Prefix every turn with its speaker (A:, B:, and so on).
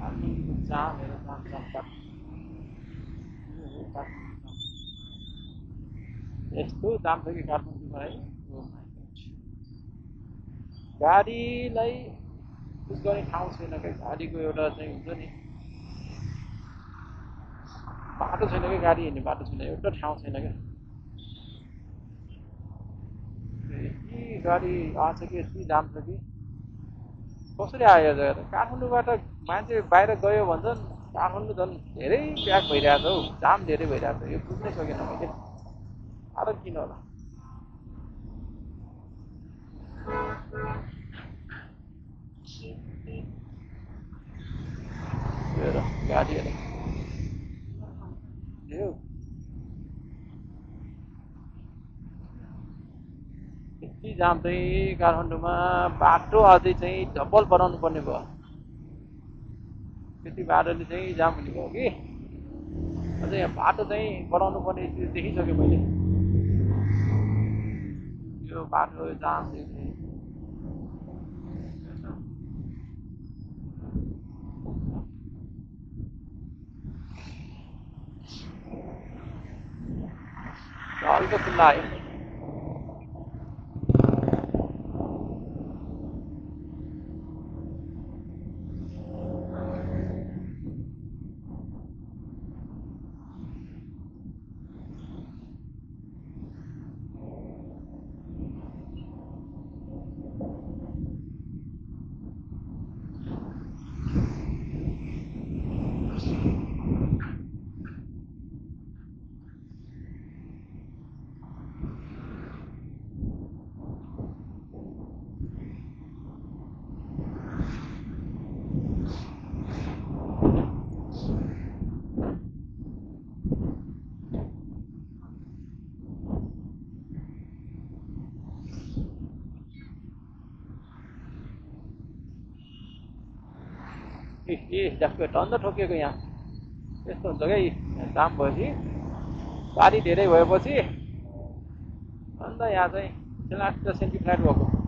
A: जाम हेर जाम जाम यस्तो जाम छ कि काठमाडौँमा है गाडीलाई उस गर्ने ठाउँ छैन क्या गाडीको एउटा चाहिँ हुन्छ नि बाटो छैन क्या गाडी हिँड्ने बाटो छैन एउटा ठाउँ छैन क्या यति गाडी आउँछ कि यति जाम छ कि कसरी आयो यो जग्गा त काठमाडौँबाट मान्छे बाहिर गयो भन्छन् काठमाडौँ झन् धेरै प्याक भइरहेछ हौ जाम धेरै भइरहेछ यो बुझ्नै सकेन मैले साह्रो किन होला हेर गाडी हेर यो यति जाम चाहिँ काठमाडौँमा बाटो अझै चाहिँ डबल बनाउनु पर्ने भयो त्यति बाटोले चाहिँ जाम हुने भयो कि अझै यहाँ बाटो चाहिँ बनाउनु पर्ने स्थिति देखिसकेँ मैले यो बाटो जाम चाहिँ हल्का खुल्ला आयो ए झ्याप्पै टन्न ठोकिएको यहाँ यस्तो हुन्छ क्या जाम भएपछि गाडी धेरै भएपछि अन्त यहाँ चाहिँ फ्ल्याट र सेन्टी फ्ल्याट भएको